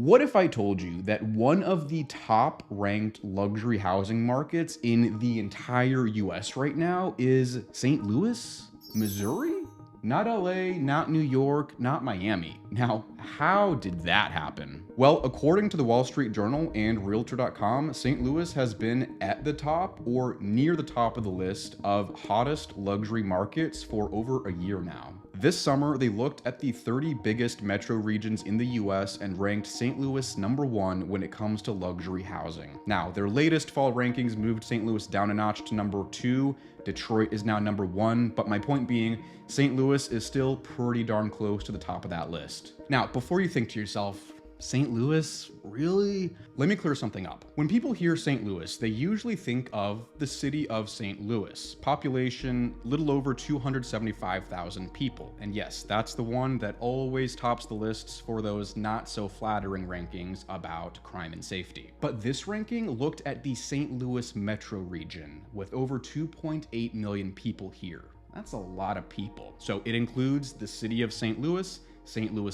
What if I told you that one of the top ranked luxury housing markets in the entire US right now is St. Louis, Missouri? Not LA, not New York, not Miami. Now, how did that happen? Well, according to the Wall Street Journal and Realtor.com, St. Louis has been at the top or near the top of the list of hottest luxury markets for over a year now. This summer, they looked at the 30 biggest metro regions in the US and ranked St. Louis #1 when it comes to luxury housing. Now, their latest fall rankings moved St. Louis down a notch to #2. Detroit is now #1, but my point being, St. Louis is still pretty darn close to the top of that list. Now, before you think to yourself, St. Louis? Really? Let me clear something up. When people hear St. Louis, they usually think of the city of St. Louis. Population, little over 275,000 people. And yes, that's the one that always tops the lists for those not so flattering rankings about crime and safety. But this ranking looked at the St. Louis metro region with over 2.8 million people here. That's a lot of people. So it includes the city of St. Louis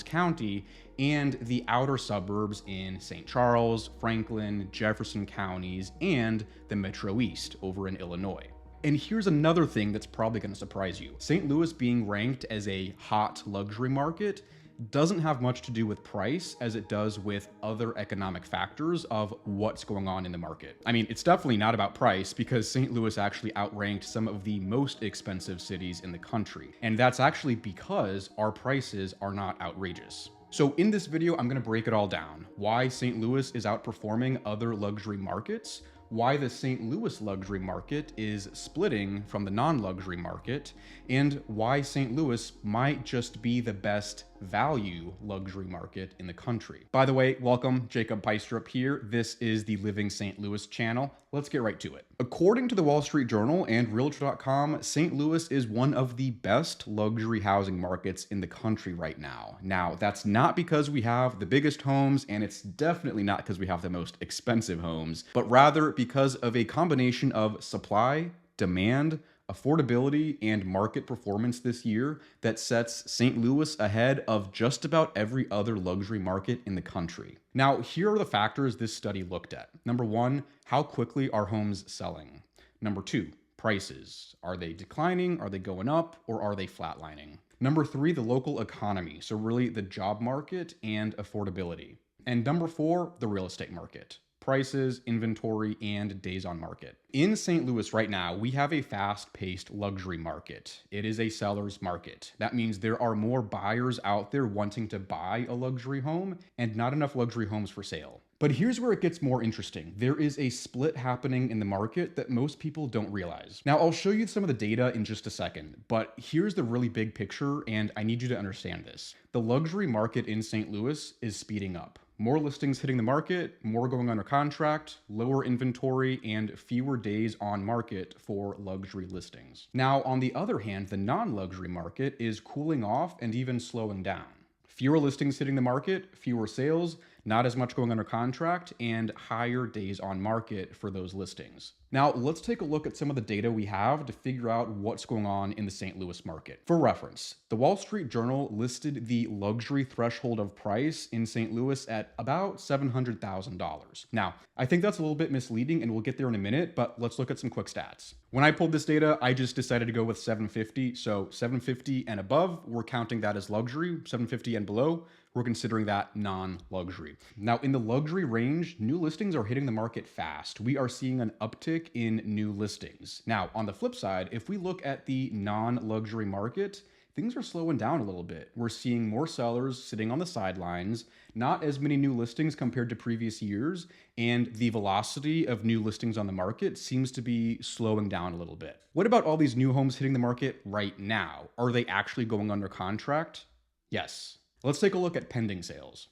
County, and the outer suburbs in St. Charles, Franklin, Jefferson counties, and the Metro East over in Illinois. And here's another thing that's probably going to surprise you. St. Louis being ranked as a hot luxury market doesn't have much to do with price as it does with other economic factors of what's going on in the market. I mean, it's definitely not about price because St. Louis actually outranked some of the most expensive cities in the country. And that's actually because our prices are not outrageous. So in this video, I'm going to break it all down. Why St. Louis is outperforming other luxury markets, why the St. Louis luxury market is splitting from the non-luxury market, and why St. Louis might just be the best value luxury market in the country. By the way, welcome, Jacob Peistrup here. This is the Living St. Louis channel. Let's get right to it. According to the Wall Street Journal and Realtor.com, St. Louis is one of the best luxury housing markets in the country right now. Now, that's not because we have the biggest homes, and it's definitely not because we have the most expensive homes, but rather because of a combination of supply, demand, affordability, and market performance this year that sets St. Louis ahead of just about every other luxury market in the country. Now, here are the factors this study looked at. Number one, how quickly are homes selling? Number two, prices. Are they declining? Are they going up? Or are they flatlining? Number three, the local economy. So really the job market and affordability. And number four, the real estate market. Prices, inventory, and days on market. In St. Louis right now, we have a fast-paced luxury market. It is a seller's market. That means there are more buyers out there wanting to buy a luxury home and not enough luxury homes for sale. But here's where it gets more interesting. There is a split happening in the market that most people don't realize. Now, I'll show you some of the data in just a second, but here's the really big picture, and I need you to understand this. The luxury market in St. Louis is speeding up. More listings hitting the market, more going under contract, lower inventory, and fewer days on market for luxury listings. Now, on the other hand, the non-luxury market is cooling off and even slowing down. Fewer listings hitting the market, fewer sales, not as much going under contract, and higher days on market for those listings. Now, let's take a look at some of the data we have to figure out what's going on in the St. Louis market. For reference, the Wall Street Journal listed the luxury threshold of price in St. Louis at about $700,000. Now, I think that's a little bit misleading, and we'll get there in a minute, but let's look at some quick stats. When I pulled this data, I just decided to go with 750. So 750 and above, we're counting that as luxury. 750 and below, we're considering that non-luxury. Now, in the luxury range, new listings are hitting the market fast. We are seeing an uptick in new listings. Now, on the flip side, if we look at the non-luxury market, things are slowing down a little bit. We're seeing more sellers sitting on the sidelines, not as many new listings compared to previous years, and the velocity of new listings on the market seems to be slowing down a little bit. What about all these new homes hitting the market right now? Are they actually going under contract? Yes. Let's take a look at pending sales.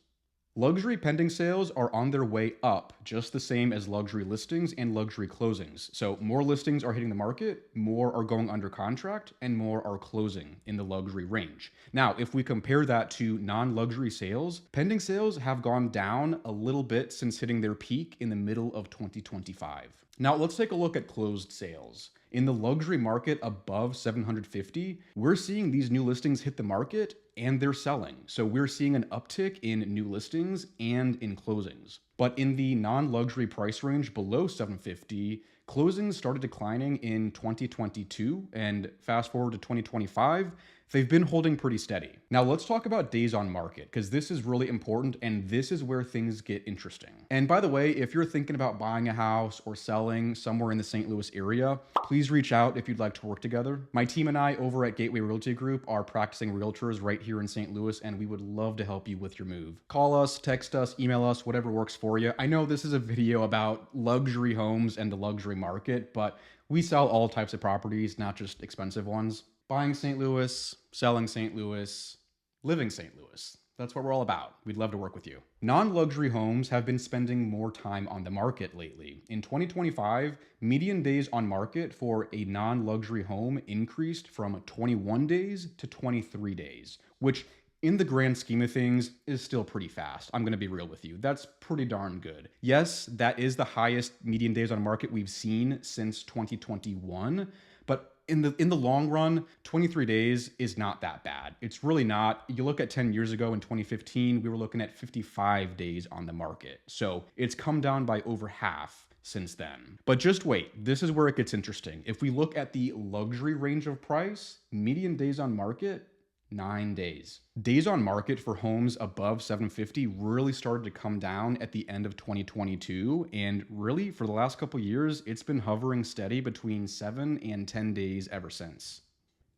Luxury pending sales are on their way up, just the same as luxury listings and luxury closings. So more listings are hitting the market, more are going under contract, and more are closing in the luxury range. Now, if we compare that to non-luxury sales, pending sales have gone down a little bit since hitting their peak in the middle of 2025. Now let's take a look at closed sales. In the luxury market above 750, we're seeing these new listings hit the market and they're selling. So we're seeing an uptick in new listings and in closings. But in the non-luxury price range below 750, closings started declining in 2022, and fast forward to 2025, they've been holding pretty steady. Now let's talk about days on market, because this is really important and this is where things get interesting. And by the way, if you're thinking about buying a house or selling somewhere in the St. Louis area, please reach out if you'd like to work together. My team and I over at Gateway Realty Group are practicing realtors right here in St. Louis, and we would love to help you with your move. Call us, text us, email us, whatever works for you. I know this is a video about luxury homes and the luxury market, but we sell all types of properties, not just expensive ones. Buying St. Louis, selling St. Louis, living St. Louis. That's what we're all about. We'd love to work with you. Non-luxury homes have been spending more time on the market lately. In 2025, median days on market for a non-luxury home increased from 21 days to 23 days, which in the grand scheme of things is still pretty fast. I'm going to be real with you. That's pretty darn good. Yes, that is the highest median days on market we've seen since 2021, but in the long run, 23 days is not that bad. It's really not. You look at 10 years ago in 2015, we were looking at 55 days on the market. So it's come down by over half since then. But just wait, this is where it gets interesting. If we look at the luxury range of price, median days on market, 9 days. Days on market for homes above 750 really started to come down at the end of 2022. And really, for the last couple years, it's been hovering steady between 7 and 10 days ever since.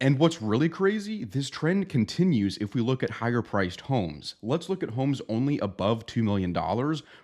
And what's really crazy, this trend continues if we look at higher priced homes. Let's look at homes only above $2 million.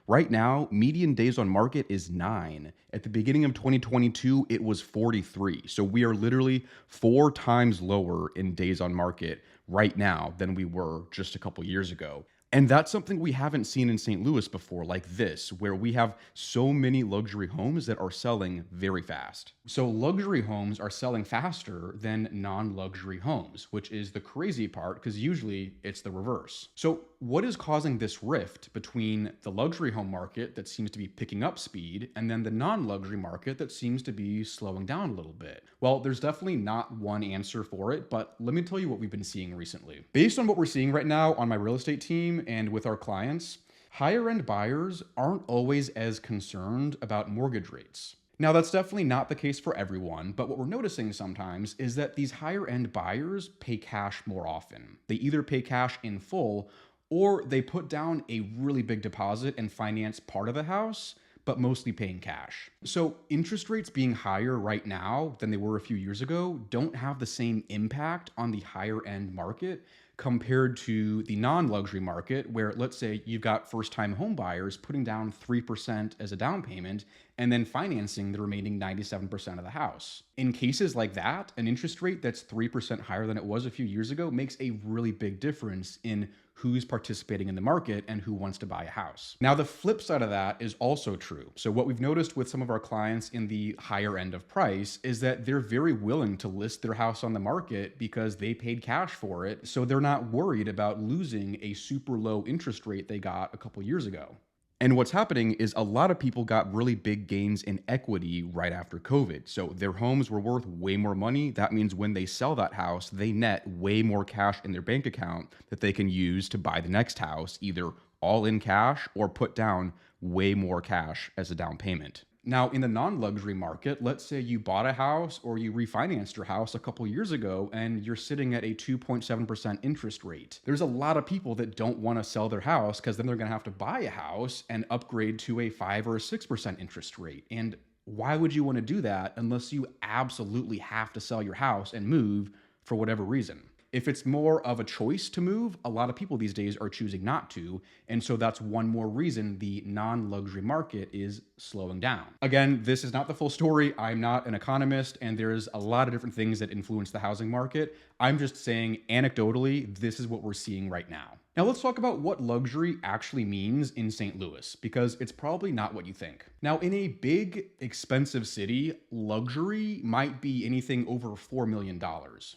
Right now, median days on market is 9. At the beginning of 2022, it was 43. So we are literally 4 times lower in days on market right now than we were just a couple years ago. And that's something we haven't seen in St. Louis before, like this, where we have so many luxury homes that are selling very fast. So luxury homes are selling faster than non-luxury homes, which is the crazy part because usually it's the reverse. So what is causing this rift between the luxury home market that seems to be picking up speed and then the non-luxury market that seems to be slowing down a little bit? Well, there's definitely not one answer for it, but let me tell you what we've been seeing recently. Based on what we're seeing right now on my real estate team and with our clients, higher end buyers aren't always as concerned about mortgage rates. Now, that's definitely not the case for everyone, but what we're noticing sometimes is that these higher end buyers pay cash more often. They either pay cash in full or they put down a really big deposit and finance part of the house, but mostly paying cash. So interest rates being higher right now than they were a few years ago don't have the same impact on the higher end market compared to the non-luxury market, where let's say you've got first-time home buyers putting down 3% as a down payment and then financing the remaining 97% of the house. In cases like that, an interest rate that's 3% higher than it was a few years ago makes a really big difference in who's participating in the market and who wants to buy a house. Now, the flip side of that is also true. So what we've noticed with some of our clients in the higher end of price is that they're very willing to list their house on the market because they paid cash for it. So they're not worried about losing a super low interest rate they got a couple years ago. And what's happening is a lot of people got really big gains in equity right after COVID. So their homes were worth way more money. That means when they sell that house, they net way more cash in their bank account that they can use to buy the next house, either all in cash or put down way more cash as a down payment. Now, in the non-luxury market, let's say you bought a house or you refinanced your house a couple years ago and you're sitting at a 2.7% interest rate. There's a lot of people that don't want to sell their house because then they're going to have to buy a house and upgrade to a 5 or a 6% interest rate. And why would you want to do that unless you absolutely have to sell your house and move for whatever reason? If it's more of a choice to move, a lot of people these days are choosing not to. And so that's one more reason the non-luxury market is slowing down. Again, this is not the full story. I'm not an economist, and there's a lot of different things that influence the housing market. I'm just saying anecdotally, this is what we're seeing right now. Now let's talk about what luxury actually means in St. Louis, because it's probably not what you think. Now, in a big, expensive city, luxury might be anything over $4 million.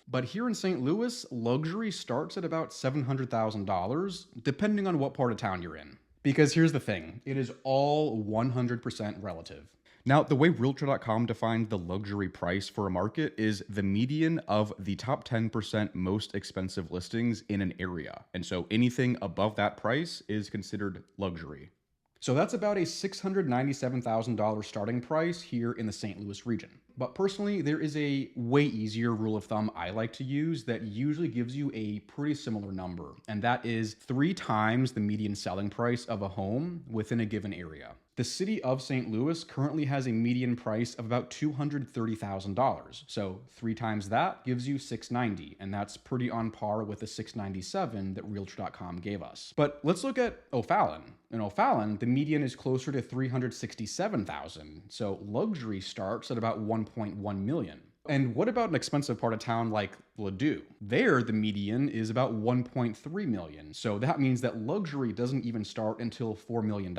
But here in St. Louis, luxury starts at about $700,000, depending on what part of town you're in. Because here's the thing, it is all 100% relative. Now, the way Realtor.com defines the luxury price for a market is the median of the top 10% most expensive listings in an area. And so anything above that price is considered luxury. So that's about a $697,000 starting price here in the St. Louis region. But personally, there is a way easier rule of thumb I like to use that usually gives you a pretty similar number, and that is 3 times the median selling price of a home within a given area. The city of St. Louis currently has a median price of about $230,000. So 3 times that gives you $690, and that's pretty on par with the $697 that Realtor.com gave us. But let's look at O'Fallon. In O'Fallon, the median is closer to $367,000. So luxury starts at about $1.1 million. And what about an expensive part of town like Ladue? There, the median is about $1.3 million. So that means that luxury doesn't even start until $4 million.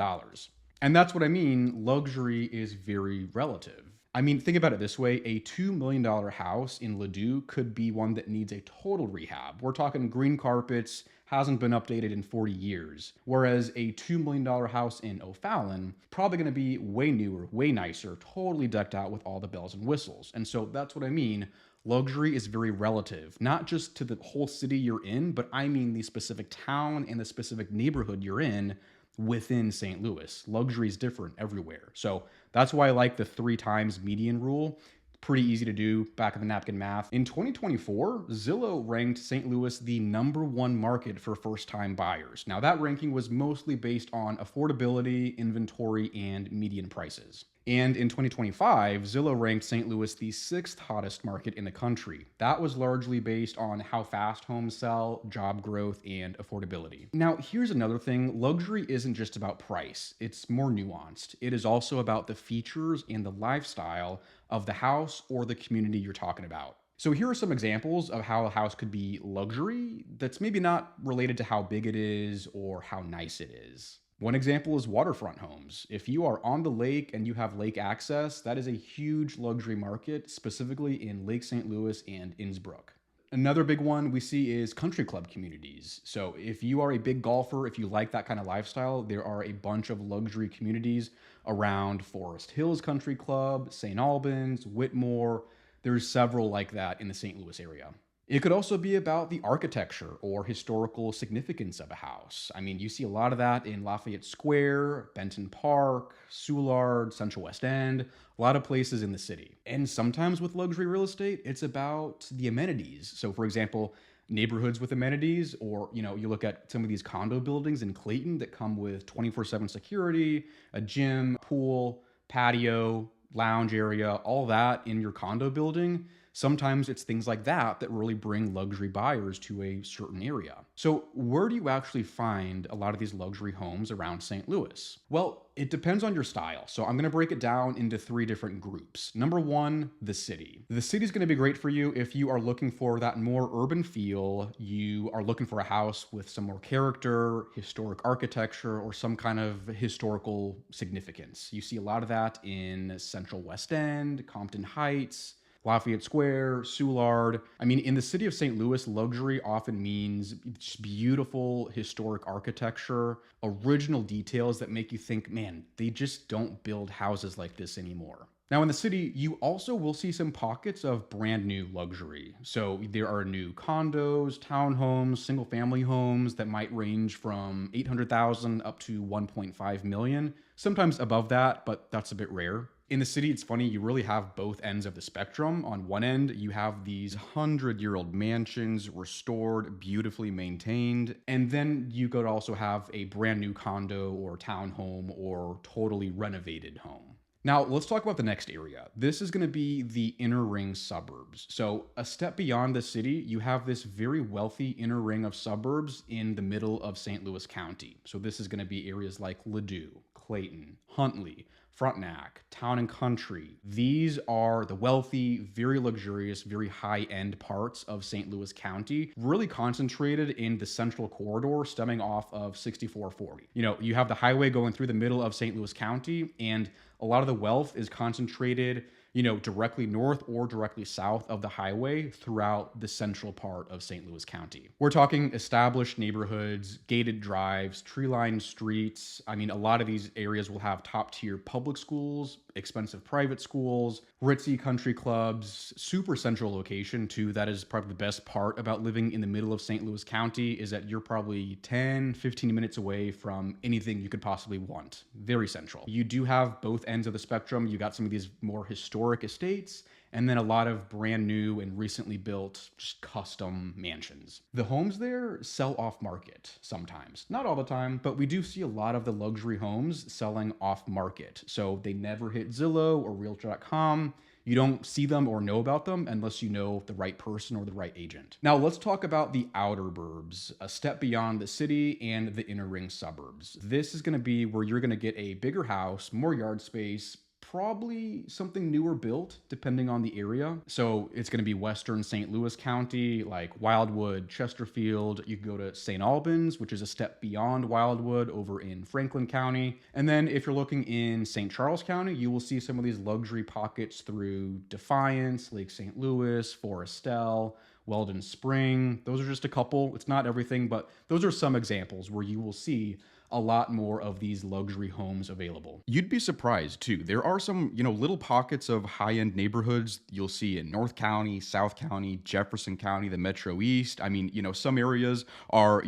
And that's what I mean, luxury is very relative. I mean, think about it this way, a $2 million house in Ladue could be one that needs a total rehab. We're talking green carpets, hasn't been updated in 40 years. Whereas a $2 million house in O'Fallon, probably gonna be way newer, way nicer, totally decked out with all the bells and whistles. And so that's what I mean. Luxury is very relative, not just to the whole city you're in, but I mean the specific town and the specific neighborhood you're in within St. Louis. Luxury is different everywhere. So that's why I like the 3 times median rule. Pretty easy to do, back of the napkin math. In 2024, Zillow ranked St. Louis the #1 market for first-time buyers. Now that ranking was mostly based on affordability, inventory, and median prices. And in 2025, Zillow ranked St. Louis the 6th hottest market in the country. That was largely based on how fast homes sell, job growth, and affordability. Now, here's another thing. Luxury isn't just about price. It's more nuanced. It is also about the features and the lifestyle of the house or the community you're talking about. So here are some examples of how a house could be luxury that's maybe not related to how big it is or how nice it is. One example is waterfront homes. If you are on the lake and you have lake access, that is a huge luxury market, specifically in Lake St. Louis and Innsbruck. Another big one we see is country club communities. So if you are a big golfer, if you like that kind of lifestyle, there are a bunch of luxury communities around Forest Hills Country Club, St. Albans, Whitmore. There's several like that in the St. Louis area. It could also be about the architecture or historical significance of a house. I mean, you see a lot of that in Lafayette Square, Benton Park, Soulard, Central West End, a lot of places in the city. And sometimes with luxury real estate, it's about the amenities. So for example, neighborhoods with amenities, or you look at some of these condo buildings in Clayton that come with 24/7 security, a gym, pool, patio, lounge area, all that in your condo building. Sometimes it's things like that that really bring luxury buyers to a certain area. So where do you actually find a lot of these luxury homes around St. Louis? Well, it depends on your style. So I'm going to break it down into 3 different groups. Number 1, the city. The city is going to be great for you if you are looking for that more urban feel. You are looking for a house with some more character, historic architecture, or some kind of historical significance. You see a lot of that in Central West End, Compton Heights, Lafayette Square, Soulard. I mean, in the city of St. Louis, luxury often means just beautiful historic architecture, original details that make you think, man, they just don't build houses like this anymore. Now in the city, you also will see some pockets of brand new luxury. So there are new condos, townhomes, single family homes that might range from $800,000 up to $1.5 million, sometimes above that, but that's a bit rare. In the city, it's funny, you really have both ends of the spectrum. On one end, you have these 100-year-old mansions, restored, beautifully maintained. And then you could also have a brand new condo or townhome or totally renovated home. Now, let's talk about the next area. This is going to be the inner ring suburbs. So a step beyond the city, you have this very wealthy inner ring of suburbs in the middle of St. Louis County. So this is going to be areas like Ladue, Clayton, Huntley, Frontenac, Town and Country. These are the wealthy, very luxurious, very high-end parts of St. Louis County, really concentrated in the central corridor stemming off of 6440. You have the highway going through the middle of St. Louis County, and a lot of the wealth is concentrated directly north or directly south of the highway throughout the central part of St. Louis County. We're talking established neighborhoods, gated drives, tree-lined streets. I mean, a lot of these areas will have top-tier public schools, expensive private schools, ritzy country clubs, super central location too. That is probably the best part about living in the middle of St. Louis County, is that you're probably 10, 15 minutes away from anything you could possibly want. Very central. You do have both ends of the spectrum. You got some of these more historic estates, and then a lot of brand new and recently built just custom mansions. The homes there sell off market sometimes. Not all the time, but we do see a lot of the luxury homes selling off market. So they never hit Zillow or Realtor.com. You don't see them or know about them unless you know the right person or the right agent. Now let's talk about the Outer Burbs, a step beyond the city and the inner ring suburbs. This is gonna be where you're gonna get a bigger house, more yard space, probably something newer built depending on the area. So it's going to be Western St. Louis County, like Wildwood, Chesterfield. You can go to St. Albans, which is a step beyond Wildwood, over in Franklin County. And then if you're looking in St. Charles County, you will see some of these luxury pockets through Defiance, Lake St. Louis, Forestell, Weldon Spring. Those are just a couple. It's not everything, but those are some examples where you will see a lot more of these luxury homes available. You'd be surprised too. There are some, little pockets of high-end neighborhoods you'll see in North County, South County, Jefferson County, the Metro East. I mean, some areas are,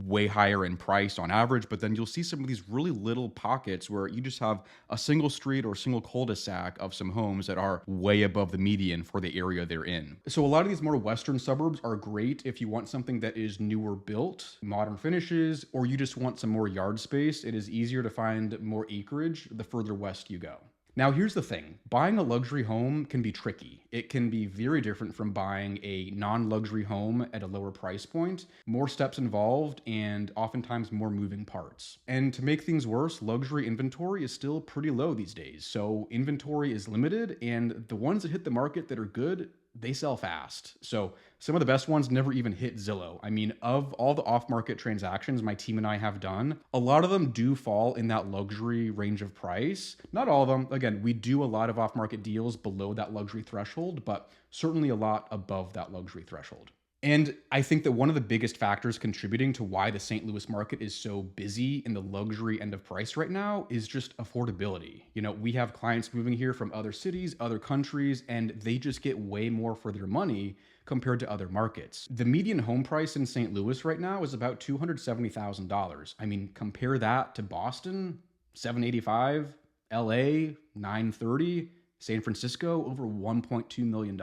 way higher in price on average, but then you'll see some of these really little pockets where you just have a single street or single cul-de-sac of some homes that are way above the median for the area they're in. So a lot of these more western suburbs are great if you want something that is newer built, modern finishes, or you just want some more yard space. It is easier to find more acreage the further west you go. Now, here's the thing. Buying a luxury home can be tricky. It can be very different from buying a non-luxury home at a lower price point, more steps involved, and oftentimes more moving parts. And to make things worse, luxury inventory is still pretty low these days. So inventory is limited, and the ones that hit the market that are good, they sell fast. So some of the best ones never even hit Zillow. I mean, of all the off-market transactions my team and I have done, a lot of them do fall in that luxury range of price. Not all of them. Again, we do a lot of off-market deals below that luxury threshold, but certainly a lot above that luxury threshold. And I think that one of the biggest factors contributing to why the St. Louis market is so busy in the luxury end of price right now is just affordability. We have clients moving here from other cities, other countries, and they just get way more for their money compared to other markets. The median home price in St. Louis right now is about $270,000. I mean, compare that to Boston, $785,000, LA, $930,000. San Francisco, over $1.2 million.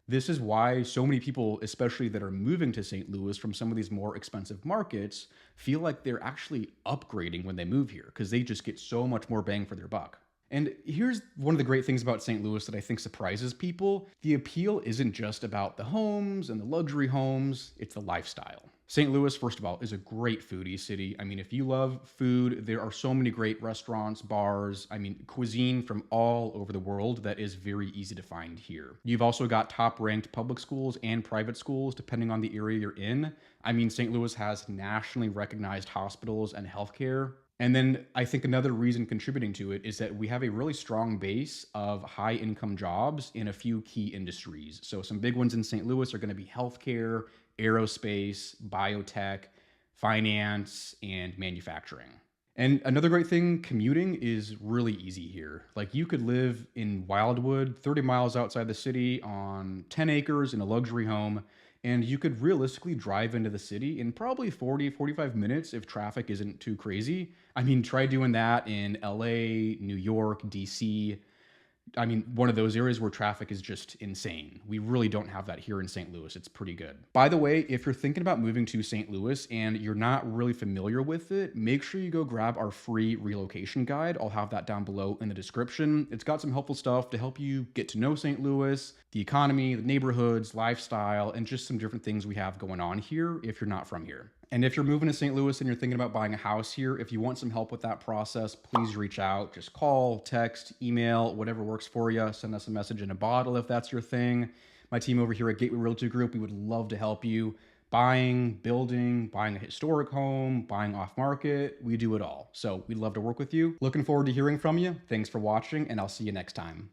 This is why so many people, especially that are moving to St. Louis from some of these more expensive markets, feel like they're actually upgrading when they move here because they just get so much more bang for their buck. And here's one of the great things about St. Louis that I think surprises people. The appeal isn't just about the homes and the luxury homes, it's the lifestyle. St. Louis, first of all, is a great foodie city. I mean, if you love food, there are so many great restaurants, bars, cuisine from all over the world that is very easy to find here. You've also got top-ranked public schools and private schools, depending on the area you're in. I mean, St. Louis has nationally recognized hospitals and healthcare. And then I think another reason contributing to it is that we have a really strong base of high income jobs in a few key industries. So some big ones in St. Louis are going to be healthcare, aerospace, biotech, finance, and manufacturing. And another great thing, commuting is really easy here. Like you could live in Wildwood, 30 miles outside the city on 10 acres in a luxury home, and you could realistically drive into the city in probably 40, 45 minutes if traffic isn't too crazy. I mean, try doing that in LA, New York, DC. I mean, one of those areas where traffic is just insane. We really don't have that here in St. Louis. It's pretty good. By the way, if you're thinking about moving to St. Louis and you're not really familiar with it, make sure you go grab our free relocation guide. I'll have that down below in the description. It's got some helpful stuff to help you get to know St. Louis, the economy, the neighborhoods, lifestyle, and just some different things we have going on here if you're not from here. And if you're moving to St. Louis and you're thinking about buying a house here, if you want some help with that process, please reach out. Just call, text, email, whatever works for you. Send us a message in a bottle if that's your thing. My team over here at Gateway Realty Group, we would love to help you. Buying, building, buying a historic home, buying off market, we do it all. So we'd love to work with you. Looking forward to hearing from you. Thanks for watching, and I'll see you next time.